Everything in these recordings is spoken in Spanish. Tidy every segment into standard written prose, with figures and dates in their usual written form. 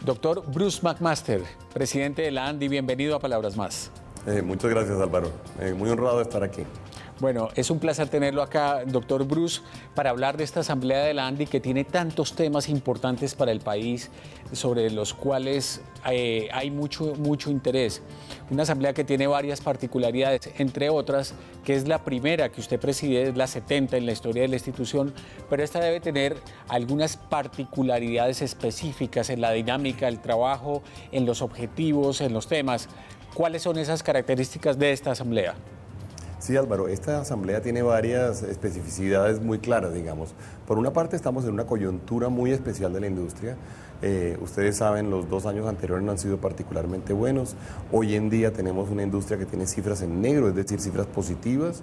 Doctor Bruce McMaster, presidente de la ANDI, bienvenido a Palabras Más. Muchas gracias, Álvaro. Muy honrado de estar aquí. Bueno, es un placer tenerlo acá, doctor Bruce, para hablar de esta asamblea de la ANDI que tiene tantos temas importantes para el país, sobre los cuales hay mucho interés. Una asamblea que tiene varias particularidades, entre otras, que es la primera que usted preside, es la 70 en la historia de la institución, pero esta debe tener algunas particularidades específicas en la dinámica, el trabajo, en los objetivos, en los temas. ¿Cuáles son esas características de esta asamblea? Sí, Álvaro, esta asamblea tiene varias especificidades muy claras, digamos. Por una parte, estamos en una coyuntura muy especial de la industria. Ustedes saben, los 2 años anteriores no han sido particularmente buenos. Hoy en día tenemos una industria que tiene cifras en negro, es decir, cifras positivas.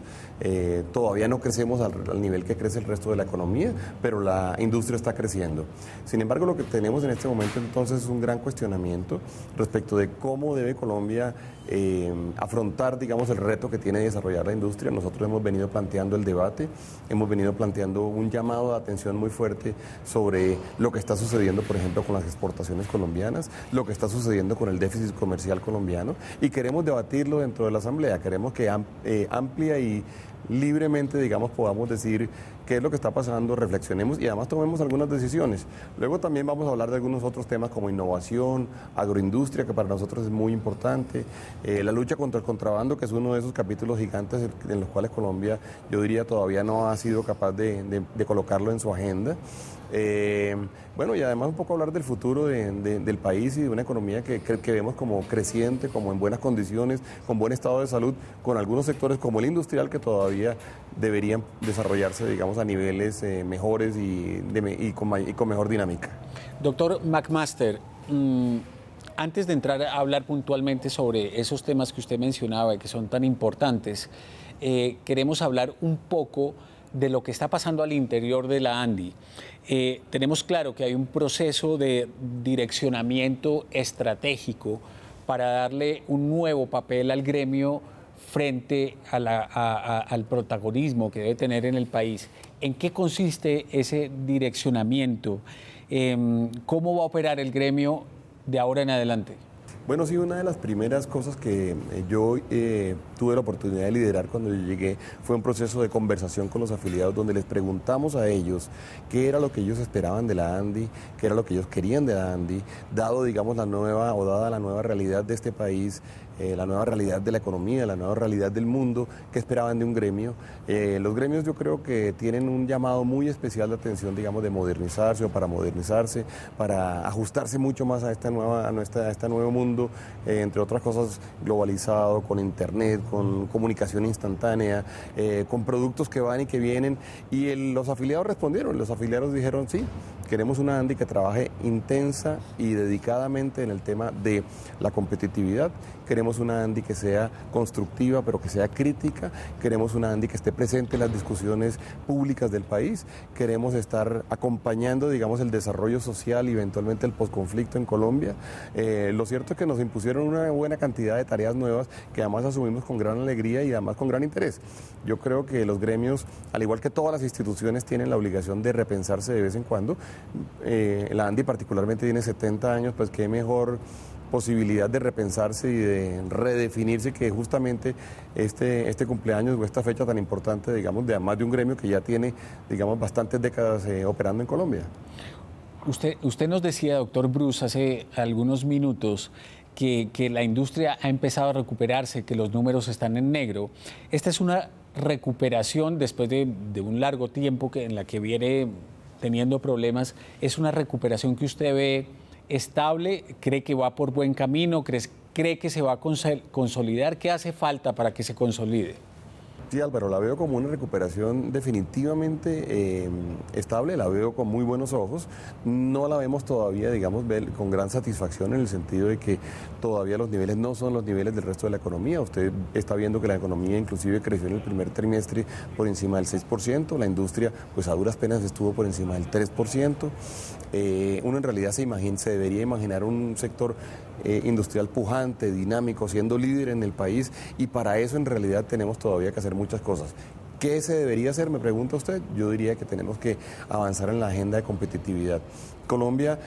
Todavía no crecemos al nivel que crece el resto de la economía, pero la industria está creciendo. Sin embargo, lo que tenemos en este momento entonces es un gran cuestionamiento respecto de cómo debe Colombia afrontar, digamos, el reto que tiene de desarrollar la industria. Nosotros hemos venido planteando el debate, hemos venido planteando un llamado de atención muy fuerte sobre lo que está sucediendo, por ejemplo, con las exportaciones colombianas, lo que está sucediendo con el déficit comercial colombiano, y queremos debatirlo dentro de la asamblea. Queremos que amplia y libremente, digamos, podamos decir qué es lo que está pasando, reflexionemos y además tomemos algunas decisiones. Luego también vamos a hablar de algunos otros temas como innovación, agroindustria, que para nosotros es muy importante, la lucha contra el contrabando, que es uno de esos capítulos gigantes en los cuales Colombia, yo diría, todavía no ha sido capaz de colocarlo en su agenda. Bueno, y además un poco hablar del futuro del país y de una economía que vemos como creciente, como en buenas condiciones, con buen estado de salud, con algunos sectores como el industrial que todavía deberían desarrollarse, digamos, a niveles mejores y con mejor dinámica. Doctor McMaster, antes de entrar a hablar puntualmente sobre esos temas que usted mencionaba y que son tan importantes, queremos hablar un poco de lo que está pasando al interior de la ANDI. Tenemos claro que hay un proceso de direccionamiento estratégico para darle un nuevo papel al gremio frente al protagonismo que debe tener en el país. ¿En qué consiste ese direccionamiento? ¿Cómo va a operar el gremio de ahora en adelante? Bueno, sí, una de las primeras cosas que yo tuve la oportunidad de liderar cuando yo llegué fue un proceso de conversación con los afiliados donde les preguntamos a ellos qué era lo que ellos esperaban de la ANDI, qué era lo que ellos querían de la ANDI, dado, digamos, dada la nueva realidad de este país, la nueva realidad de la economía, la nueva realidad del mundo, qué esperaban de un gremio. Los gremios yo creo que tienen un llamado muy especial de atención, digamos, de modernizarse o para modernizarse, para ajustarse mucho más a este nuevo mundo, entre otras cosas globalizado, con internet, con comunicación instantánea, con productos que van y que vienen, y los afiliados respondieron, los afiliados dijeron sí, queremos una ANDI que trabaje intensa y dedicadamente en el tema de la competitividad, queremos una ANDI que sea constructiva pero que sea crítica, queremos una ANDI que esté presente en las discusiones públicas del país, queremos estar acompañando, digamos, el desarrollo social y eventualmente el posconflicto en Colombia. Lo cierto es que nos impusieron una buena cantidad de tareas nuevas que además asumimos con gran alegría y además con gran interés. Yo creo que los gremios, al igual que todas las instituciones, tienen la obligación de repensarse de vez en cuando. La ANDI particularmente tiene 70 años, pues qué mejor posibilidad de repensarse y de redefinirse que justamente este cumpleaños o esta fecha tan importante, digamos, de más de un gremio que ya tiene, digamos, bastantes décadas operando en Colombia. Usted nos decía, doctor Bruce, hace algunos minutos que la industria ha empezado a recuperarse, que los números están en negro. Esta es una recuperación después de un largo tiempo en la que viene teniendo problemas. ¿Es una recuperación que usted ve estable? ¿Cree que va por buen camino? ¿Cree que se va a consolidar? ¿Qué hace falta para que se consolide? Sí, Álvaro, la veo como una recuperación definitivamente estable, la veo con muy buenos ojos. No la vemos todavía, digamos, con gran satisfacción en el sentido de que todavía los niveles no son los niveles del resto de la economía. Usted está viendo que la economía inclusive creció en el primer trimestre por encima del 6%, la industria pues a duras penas estuvo por encima del 3%. Uno en realidad se debería imaginar un sector industrial pujante, dinámico, siendo líder en el país, y para eso en realidad tenemos todavía que hacer muchas cosas. ¿Qué se debería hacer? Me pregunta usted. Yo diría que tenemos que avanzar en la agenda de competitividad. Colombia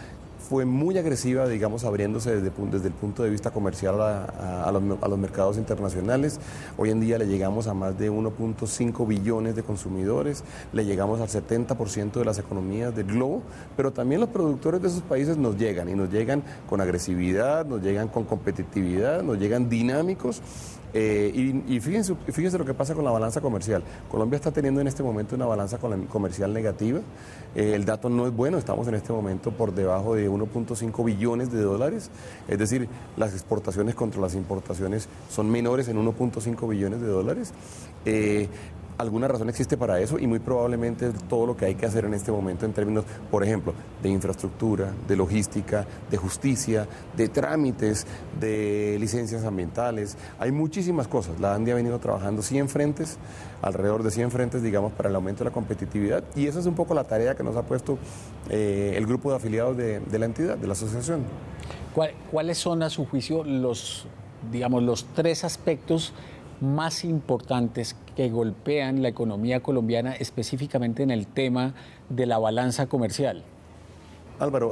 fue muy agresiva, digamos, abriéndose desde el punto de vista comercial a los mercados internacionales. Hoy en día le llegamos a más de 1.5 billones de consumidores, le llegamos al 70% de las economías del globo, pero también los productores de esos países nos llegan, y nos llegan con agresividad, nos llegan con competitividad, nos llegan dinámicos. Y fíjense lo que pasa con la balanza comercial. Colombia está teniendo en este momento una balanza comercial negativa. El dato no es bueno, estamos en este momento por debajo de 1.5 billones de dólares. Es decir, las exportaciones contra las importaciones son menores en 1.5 billones de dólares. Alguna razón existe para eso, y muy probablemente todo lo que hay que hacer en este momento en términos, por ejemplo, de infraestructura, de logística, de justicia, de trámites, de licencias ambientales. Hay muchísimas cosas. La ANDI ha venido trabajando 100 frentes, alrededor de 100 frentes, digamos, para el aumento de la competitividad, y esa es un poco la tarea que nos ha puesto el grupo de afiliados de la entidad, de la asociación. ¿Cuáles son, a su juicio, los 3 aspectos más importantes que golpean la economía colombiana, específicamente en el tema de la balanza comercial? Álvaro,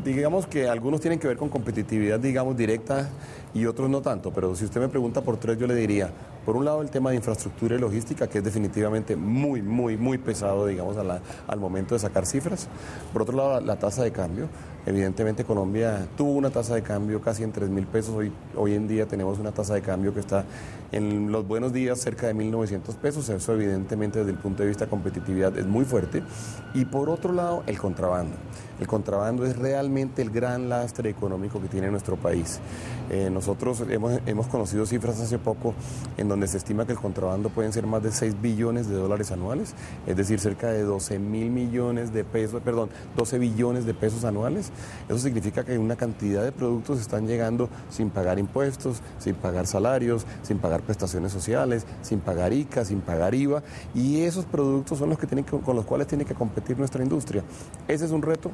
digamos que algunos tienen que ver con competitividad, digamos, directa, y otros no tanto, pero si usted me pregunta por 3, yo le diría, por un lado, el tema de infraestructura y logística, que es definitivamente muy pesado, digamos, al momento de sacar cifras. Por otro lado, la tasa de cambio. Evidentemente, Colombia tuvo una tasa de cambio casi en 3.000 pesos. Hoy en día tenemos una tasa de cambio que está en los buenos días cerca de 1.900 pesos. Eso, evidentemente, desde el punto de vista de competitividad es muy fuerte. Y por otro lado, el contrabando. El contrabando es realmente el gran lastre económico que tiene nuestro país. Nosotros hemos conocido cifras hace poco en donde se estima que el contrabando pueden ser más de 6 billones de dólares anuales, es decir, cerca de 12 billones de pesos anuales. Eso significa que una cantidad de productos están llegando sin pagar impuestos, sin pagar salarios, sin pagar prestaciones sociales, sin pagar ICA, sin pagar IVA, y esos productos son los que con los cuales tiene que competir nuestra industria. Ese es un reto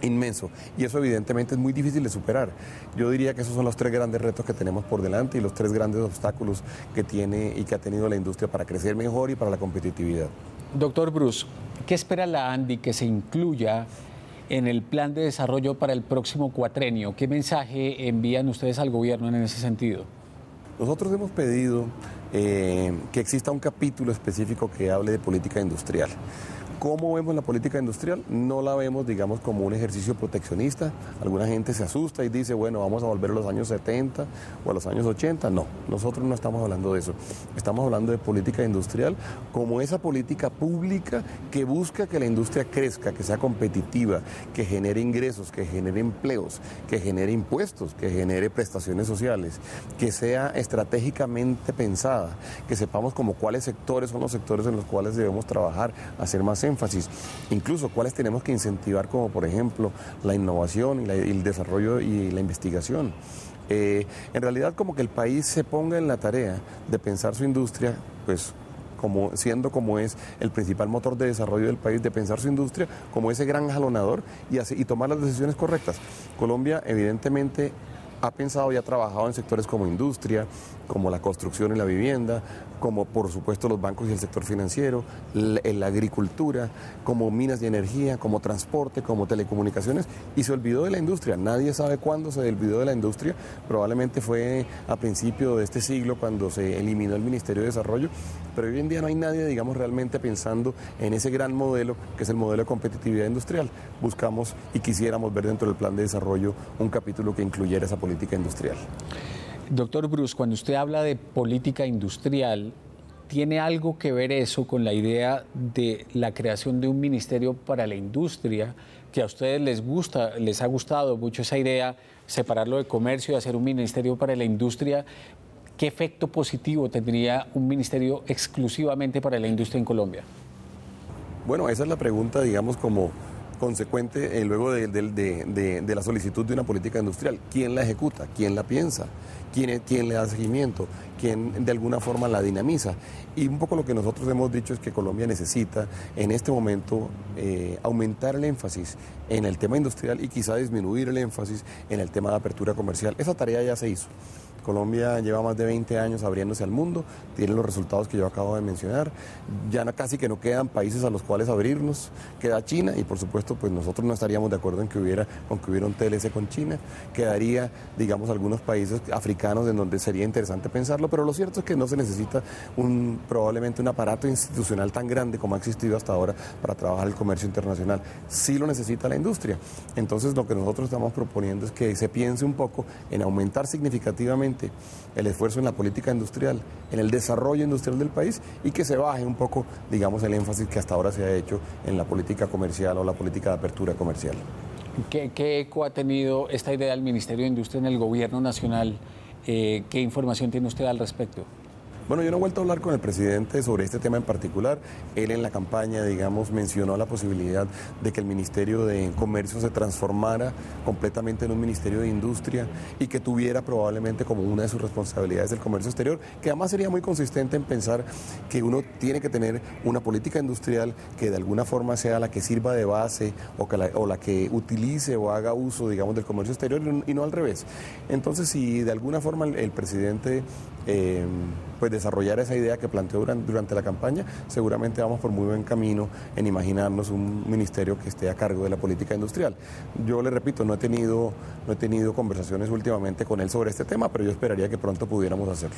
inmenso, y eso evidentemente es muy difícil de superar. Yo diría que esos son los 3 grandes retos que tenemos por delante, y los 3 grandes obstáculos que tiene y que ha tenido la industria para crecer mejor y para la competitividad. Doctor Bruce, ¿qué espera la ANDI que se incluya en el plan de desarrollo para el próximo cuatrenio? ¿Qué mensaje envían ustedes al gobierno en ese sentido? Nosotros hemos pedido que exista un capítulo específico que hable de política industrial. ¿Cómo vemos la política industrial? No la vemos, digamos, como un ejercicio proteccionista. Alguna gente se asusta y dice, bueno, vamos a volver a los años 70 o a los años 80. No, nosotros no estamos hablando de eso. Estamos hablando de política industrial como esa política pública que busca que la industria crezca, que sea competitiva, que genere ingresos, que genere empleos, que genere impuestos, que genere prestaciones sociales, que sea estratégicamente pensada, que sepamos como cuáles sectores son los sectores en los cuales debemos trabajar, hacer más énfasis, incluso cuáles tenemos que incentivar, como por ejemplo la innovación y el desarrollo y la investigación. En realidad, como que el país se ponga en la tarea de pensar su industria, pues siendo como es el principal motor de desarrollo del país, de pensar su industria como ese gran jalonador y tomar las decisiones correctas. Colombia, evidentemente, ha pensado y ha trabajado en sectores como industria, como la construcción y la vivienda, como por supuesto los bancos y el sector financiero, la agricultura, como minas y energía, como transporte, como telecomunicaciones, y se olvidó de la industria. Nadie sabe cuándo se olvidó de la industria, probablemente fue a principio de este siglo cuando se eliminó el Ministerio de Desarrollo, pero hoy en día no hay nadie, digamos, realmente pensando en ese gran modelo que es el modelo de competitividad industrial. Buscamos y quisiéramos ver dentro del plan de desarrollo un capítulo que incluyera esa política industrial. Doctor Bruce, cuando usted habla de política industrial, ¿tiene algo que ver eso con la idea de la creación de un ministerio para la industria, que a ustedes les ha gustado mucho esa idea, separarlo de comercio y hacer un ministerio para la industria? ¿Qué efecto positivo tendría un ministerio exclusivamente para la industria en Colombia? Bueno, esa es la pregunta, digamos, como consecuente luego de la solicitud de una política industrial. ¿Quién la ejecuta? ¿Quién la piensa? ¿Quién le da seguimiento? ¿Quién de alguna forma la dinamiza? Y un poco lo que nosotros hemos dicho es que Colombia necesita en este momento aumentar el énfasis en el tema industrial y quizá disminuir el énfasis en el tema de apertura comercial. Esa tarea ya se hizo. Colombia lleva más de 20 años abriéndose al mundo, tiene los resultados que yo acabo de mencionar, ya casi que no quedan países a los cuales abrirnos, queda China y por supuesto pues nosotros no estaríamos de acuerdo en que hubiera un TLC con China, quedaría digamos algunos países africanos en donde sería interesante pensarlo, pero lo cierto es que no se necesita probablemente un aparato institucional tan grande como ha existido hasta ahora para trabajar el comercio internacional, sí lo necesita la industria. Entonces lo que nosotros estamos proponiendo es que se piense un poco en aumentar significativamente el esfuerzo en la política industrial, en el desarrollo industrial del país y que se baje un poco, digamos, el énfasis que hasta ahora se ha hecho en la política comercial o la política de apertura comercial. ¿Qué eco ha tenido esta idea del Ministerio de Industria en el Gobierno Nacional? ¿Qué información tiene usted al respecto? Bueno, yo no he vuelto a hablar con el presidente sobre este tema en particular. Él en la campaña, digamos, mencionó la posibilidad de que el Ministerio de Comercio se transformara completamente en un Ministerio de Industria y que tuviera probablemente como una de sus responsabilidades el comercio exterior, que además sería muy consistente en pensar que uno tiene que tener una política industrial que de alguna forma sea la que sirva de base o la que utilice o haga uso, digamos, del comercio exterior y no al revés. Entonces, si de alguna forma el presidente pues desarrollar esa idea que planteó durante la campaña, seguramente vamos por muy buen camino en imaginarnos un ministerio que esté a cargo de la política industrial. Yo le repito, no he tenido conversaciones últimamente con él sobre este tema, pero yo esperaría que pronto pudiéramos hacerlo.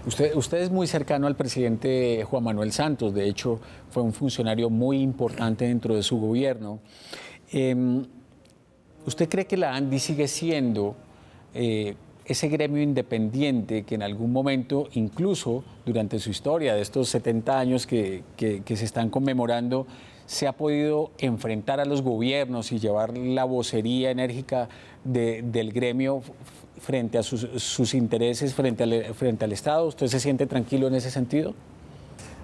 Usted es muy cercano al presidente Juan Manuel Santos, de hecho fue un funcionario muy importante dentro de su gobierno. ¿Usted cree que la ANDI sigue siendo ese gremio independiente que en algún momento, incluso durante su historia de estos 70 años que se están conmemorando, se ha podido enfrentar a los gobiernos y llevar la vocería enérgica del gremio frente a sus intereses, frente al Estado? ¿Usted se siente tranquilo en ese sentido?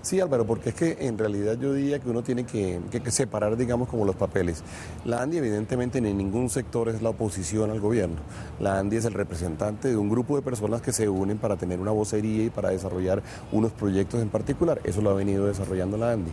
Sí, Álvaro, porque es que en realidad yo diría que uno tiene que separar, digamos, como los papeles. La ANDI evidentemente en ningún sector es la oposición al gobierno. La ANDI es el representante de un grupo de personas que se unen para tener una vocería y para desarrollar unos proyectos en particular. Eso lo ha venido desarrollando la ANDI.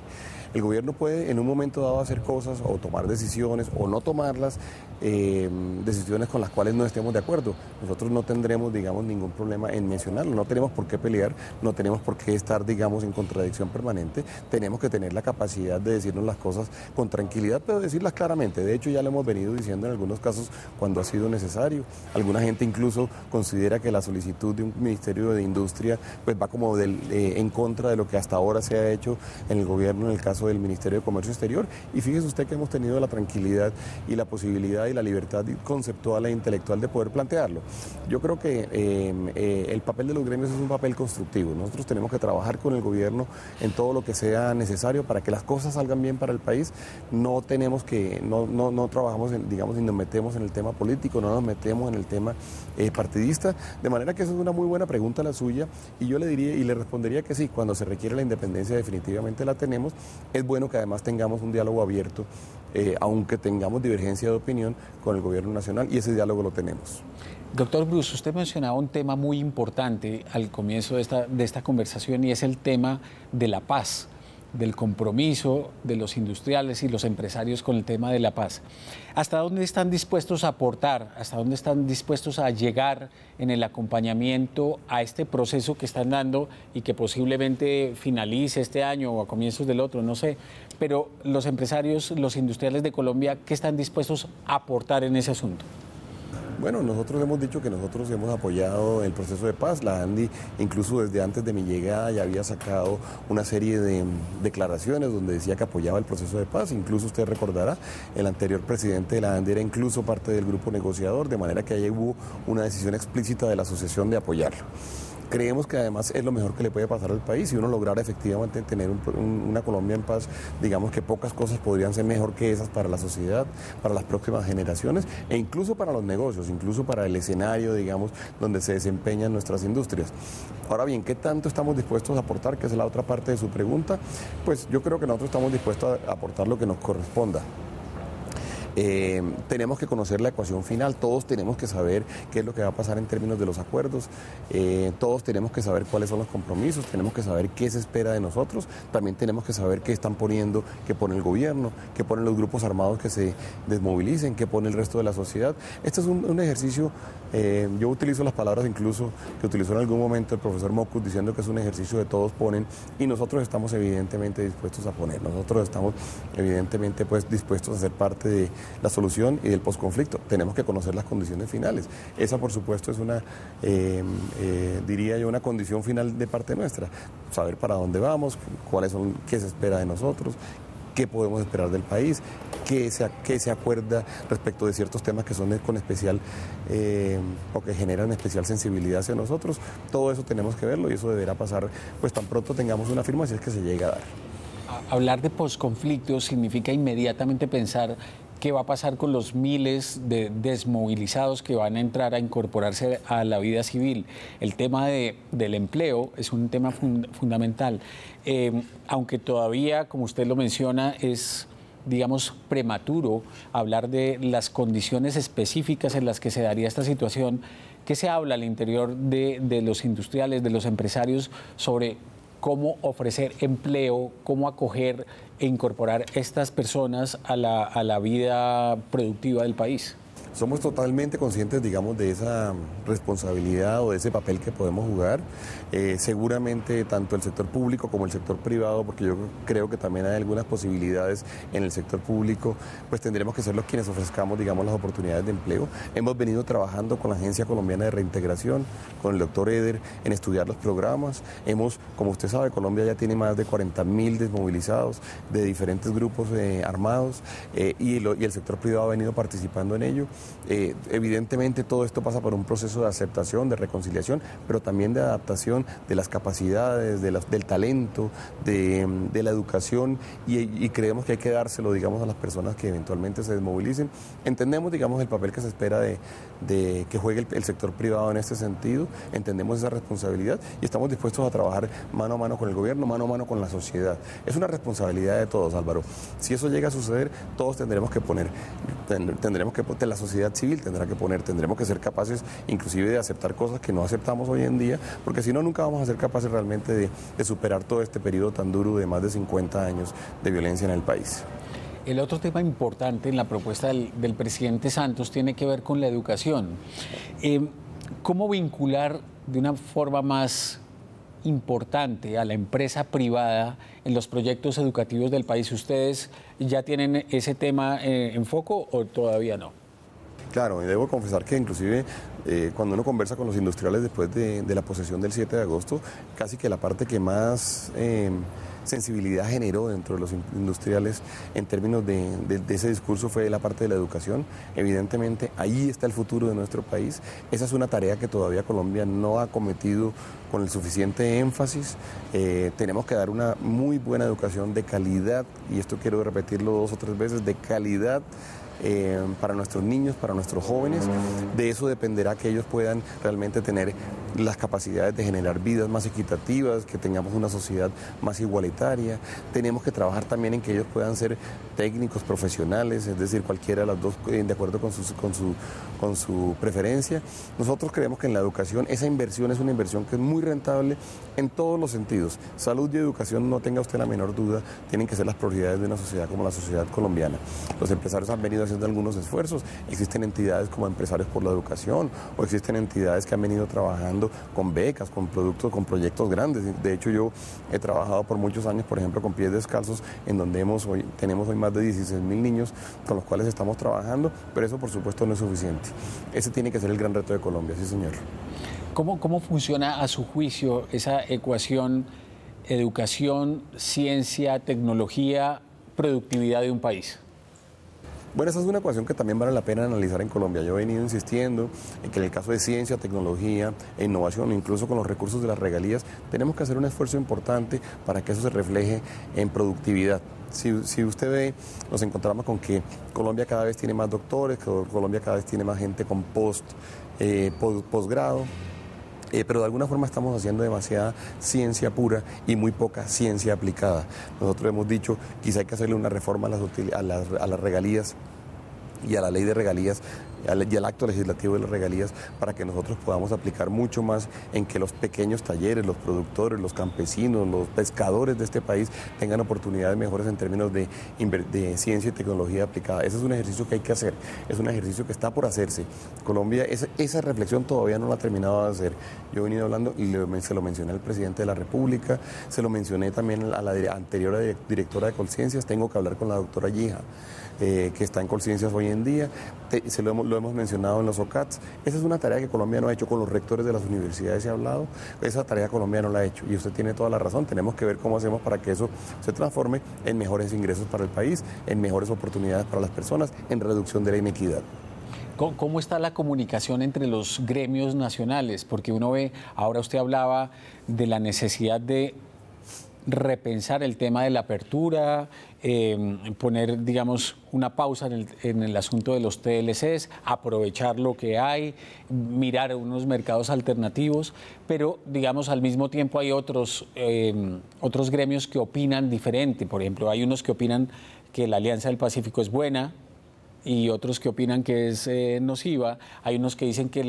El gobierno puede en un momento dado hacer cosas o tomar decisiones o no tomarlas, decisiones con las cuales no estemos de acuerdo. Nosotros no tendremos, digamos, ningún problema en mencionarlo, no tenemos por qué pelear, no tenemos por qué estar, digamos, en contradicción permanente, tenemos que tener la capacidad de decirnos las cosas con tranquilidad, pero decirlas claramente. De hecho, ya lo hemos venido diciendo en algunos casos cuando ha sido necesario. Alguna gente incluso considera que la solicitud de un Ministerio de Industria pues va como en contra de lo que hasta ahora se ha hecho en el gobierno, en el caso del Ministerio de Comercio Exterior, y fíjese usted que hemos tenido la tranquilidad y la posibilidad y la libertad conceptual e intelectual de poder plantearlo. Yo creo que el papel de los gremios es un papel constructivo. Nosotros tenemos que trabajar con el gobierno en todo lo que sea necesario para que las cosas salgan bien para el país. No trabajamos, digamos, y nos metemos en el tema político, no nos metemos en el tema partidista, de manera que esa es una muy buena pregunta la suya, y yo le diría y le respondería que sí, cuando se requiere la independencia definitivamente la tenemos. Es bueno que además tengamos un diálogo abierto, aunque tengamos divergencia de opinión con el gobierno nacional, y ese diálogo lo tenemos. Doctor Bruce, usted mencionaba un tema muy importante al comienzo de esta conversación, y es el tema de la paz, del compromiso de los industriales y los empresarios con el tema de la paz. ¿Hasta dónde están dispuestos a aportar? ¿Hasta dónde están dispuestos a llegar en el acompañamiento a este proceso que están dando y que posiblemente finalice este año o a comienzos del otro? No sé. Pero los empresarios, los industriales de Colombia, ¿qué están dispuestos a aportar en ese asunto? Bueno, nosotros hemos dicho que nosotros hemos apoyado el proceso de paz. La ANDI, incluso desde antes de mi llegada, ya había sacado una serie de declaraciones donde decía que apoyaba el proceso de paz. Incluso usted recordará, el anterior presidente de la ANDI era incluso parte del grupo negociador, de manera que ahí hubo una decisión explícita de la asociación de apoyarlo. Creemos que además es lo mejor que le puede pasar al país. Si uno lograra efectivamente tener una Colombia en paz, digamos que pocas cosas podrían ser mejor que esas para la sociedad, para las próximas generaciones e incluso para los negocios, incluso para el escenario, digamos, donde se desempeñan nuestras industrias. Ahora bien, ¿qué tanto estamos dispuestos a aportar? Que es la otra parte de su pregunta. Pues yo creo que nosotros estamos dispuestos a aportar lo que nos corresponda. Tenemos que conocer la ecuación final, todos tenemos que saber qué es lo que va a pasar en términos de los acuerdos, todos tenemos que saber cuáles son los compromisos, tenemos que saber qué se espera de nosotros, también tenemos que saber qué están poniendo, qué pone el gobierno, qué ponen los grupos armados que se desmovilicen, qué pone el resto de la sociedad. Este es un ejercicio, yo utilizo las palabras incluso que utilizó en algún momento el profesor Mockus, diciendo que es un ejercicio de todos ponen, y nosotros estamos evidentemente dispuestos a poner, nosotros estamos evidentemente pues dispuestos a ser parte de la solución y del posconflicto. Tenemos que conocer las condiciones finales. Esa por supuesto es una, diría yo, una condición final de parte nuestra, saber para dónde vamos, qué se espera de nosotros, qué podemos esperar del país, qué se acuerda respecto de ciertos temas que son con especial o que generan especial sensibilidad hacia nosotros. Todo eso tenemos que verlo y eso deberá pasar pues tan pronto tengamos una firma, si es que se llega a dar. Hablar de posconflicto significa inmediatamente pensar qué va a pasar con los miles de desmovilizados que van a entrar a incorporarse a la vida civil. El tema del empleo es un tema fundamental, aunque todavía, como usted lo menciona, es, digamos, prematuro hablar de las condiciones específicas en las que se daría esta situación. ¿Qué se habla al interior de los industriales, de los empresarios, sobre cómo ofrecer empleo, cómo acoger e incorporar estas personas a la vida productiva del país? Somos totalmente conscientes, digamos, de esa responsabilidad o de ese papel que podemos jugar. Seguramente tanto el sector público como el sector privado, porque yo creo que también hay algunas posibilidades en el sector público, pues tendremos que ser los quienes ofrezcamos, digamos, las oportunidades de empleo. Hemos venido trabajando con la Agencia Colombiana de Reintegración, con el doctor Eder, en estudiar los programas. Como usted sabe, Colombia ya tiene más de 40.000 desmovilizados de diferentes grupos armados y el sector privado ha venido participando en ello. Evidentemente todo esto pasa por un proceso de aceptación, de reconciliación, pero también de adaptación de las capacidades, del talento, de la educación y creemos que hay que dárselo, digamos, a las personas que eventualmente se desmovilicen. Entendemos, digamos, el papel que se espera de que juegue el sector privado en este sentido, entendemos esa responsabilidad y estamos dispuestos a trabajar mano a mano con el gobierno, mano a mano con la sociedad. Es una responsabilidad de todos, Álvaro. Si eso llega a suceder, todos tendremos que poner, la sociedad civil tendrá que poner, tendremos que ser capaces inclusive de aceptar cosas que no aceptamos hoy en día, porque si no, nunca vamos a ser capaces realmente de superar todo este periodo tan duro de más de 50 años de violencia en el país. El otro tema importante en la propuesta del presidente Santos tiene que ver con la educación. ¿Cómo vincular de una forma más importante a la empresa privada en los proyectos educativos del país? ¿Ustedes ya tienen ese tema en foco o todavía no? Claro, y debo confesar que inclusive cuando uno conversa con los industriales después de la posesión del 7 de agosto, casi que la parte que más sensibilidad generó dentro de los industriales en términos de ese discurso fue la parte de la educación. Evidentemente ahí está el futuro de nuestro país. Esa es una tarea que todavía Colombia no ha cometido con el suficiente énfasis. Tenemos que dar una muy buena educación de calidad, y esto quiero repetirlo 2 o 3 veces, de calidad para nuestros niños, para nuestros jóvenes. De eso dependerá que ellos puedan realmente tener las capacidades de generar vidas más equitativas, que tengamos una sociedad más igualitaria. Tenemos que trabajar también en que ellos puedan ser técnicos profesionales, es decir, cualquiera de las dos de acuerdo con su preferencia. Nosotros creemos que en la educación esa inversión es una inversión que es muy rentable en todos los sentidos. Salud y educación, no tenga usted la menor duda, tienen que ser las prioridades de una sociedad como la sociedad colombiana. Los empresarios han venido haciendo algunos esfuerzos, existen entidades como Empresarios por la Educación o existen entidades que han venido trabajando con becas, con productos, con proyectos grandes. De hecho, yo he trabajado por muchos años, por ejemplo, con Pies Descalzos, en donde tenemos hoy más de 16.000 niños con los cuales estamos trabajando, pero eso por supuesto no es suficiente. Ese tiene que ser el gran reto de Colombia, sí señor. ¿Cómo funciona a su juicio esa ecuación educación, ciencia, tecnología, productividad de un país? Bueno, esa es una ecuación que también vale la pena analizar en Colombia. Yo he venido insistiendo en que en el caso de ciencia, tecnología e innovación, incluso con los recursos de las regalías, tenemos que hacer un esfuerzo importante para que eso se refleje en productividad. Si usted ve, nos encontramos con que Colombia cada vez tiene más doctores, que Colombia cada vez tiene más gente con posgrado. Pero de alguna forma estamos haciendo demasiada ciencia pura y muy poca ciencia aplicada. Nosotros hemos dicho, quizá hay que hacerle una reforma a las regalías y a la ley de regalías y al acto legislativo de las regalías para que nosotros podamos aplicar mucho más en que los pequeños talleres, los productores, los campesinos, los pescadores de este país tengan oportunidades mejores en términos de ciencia y tecnología aplicada. Ese es un ejercicio que hay que hacer, es un ejercicio que está por hacerse. Colombia, esa reflexión todavía no la ha terminado de hacer. Yo he venido hablando y se lo mencioné al presidente de la República, se lo mencioné también a la anterior directora de Colciencias, tengo que hablar con la doctora Yija, que está en Colciencias hoy en día, lo hemos mencionado en los OCATs. Esa es una tarea que Colombia no ha hecho, con los rectores de las universidades se ha hablado, esa tarea Colombia no la ha hecho y usted tiene toda la razón, tenemos que ver cómo hacemos para que eso se transforme en mejores ingresos para el país, en mejores oportunidades para las personas, en reducción de la inequidad. ¿Cómo está la comunicación entre los gremios nacionales? Porque uno ve, ahora usted hablaba de la necesidad de repensar el tema de la apertura, poner, digamos, una pausa en el asunto de los TLCs, aprovechar lo que hay, mirar unos mercados alternativos, pero, digamos, al mismo tiempo hay otros gremios que opinan diferente. Por ejemplo, hay unos que opinan que la Alianza del Pacífico es buena y otros que opinan que es nociva. Hay unos que dicen que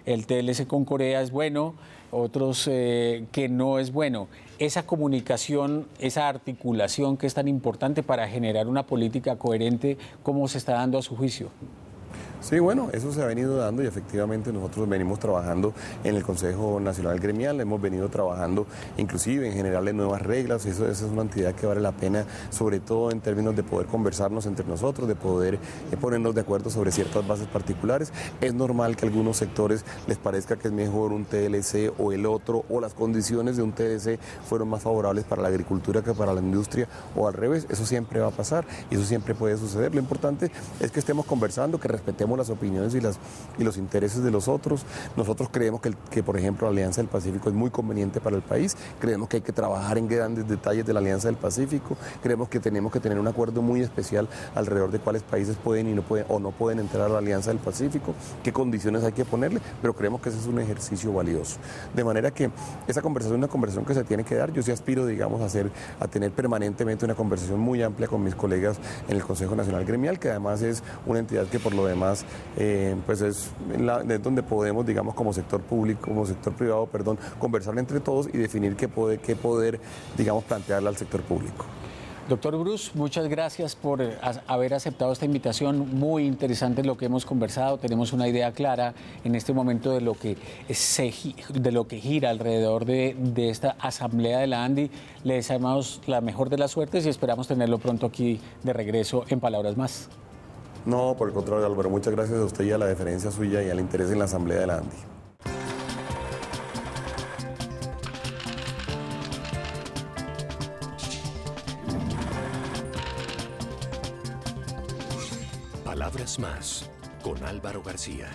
el TLC con Corea es bueno, otros que no es bueno. Esa comunicación, esa articulación que es tan importante para generar una política coherente, ¿cómo se está dando a su juicio? Sí, bueno, eso se ha venido dando y efectivamente nosotros venimos trabajando en el Consejo Nacional Gremial, hemos venido trabajando inclusive en generarle nuevas reglas, esa es una entidad que vale la pena, sobre todo en términos de poder conversarnos entre nosotros, de poder ponernos de acuerdo sobre ciertas bases particulares. Es normal que a algunos sectores les parezca que es mejor un TLC o el otro, o las condiciones de un TLC fueron más favorables para la agricultura que para la industria, o al revés, eso siempre va a pasar y eso siempre puede suceder. Lo importante es que estemos conversando, que respetemos las opiniones y los intereses de los otros. Nosotros creemos que, por ejemplo, la Alianza del Pacífico es muy conveniente para el país, creemos que hay que trabajar en grandes detalles de la Alianza del Pacífico, creemos que tenemos que tener un acuerdo muy especial alrededor de cuáles países pueden y no pueden, o no pueden entrar a la Alianza del Pacífico, qué condiciones hay que ponerle, pero creemos que ese es un ejercicio valioso. De manera que esa conversación es una conversación que se tiene que dar. Yo sí aspiro, digamos, a tener permanentemente una conversación muy amplia con mis colegas en el Consejo Nacional Gremial, que además es una entidad que por lo demás pues es donde podemos, digamos, como sector público, como sector privado, perdón, conversar entre todos y definir qué poder, digamos, plantearle al sector público. Doctor Bruce, muchas gracias por haber aceptado esta invitación. Muy interesante lo que hemos conversado. Tenemos una idea clara en este momento de lo que gira alrededor de esta asamblea de la ANDI. Le deseamos la mejor de las suertes y esperamos tenerlo pronto aquí de regreso en Palabras Más. No, por el contrario, Álvaro, muchas gracias a usted y a la deferencia suya y al interés en la asamblea de la ANDI. Palabras Más con Álvaro García.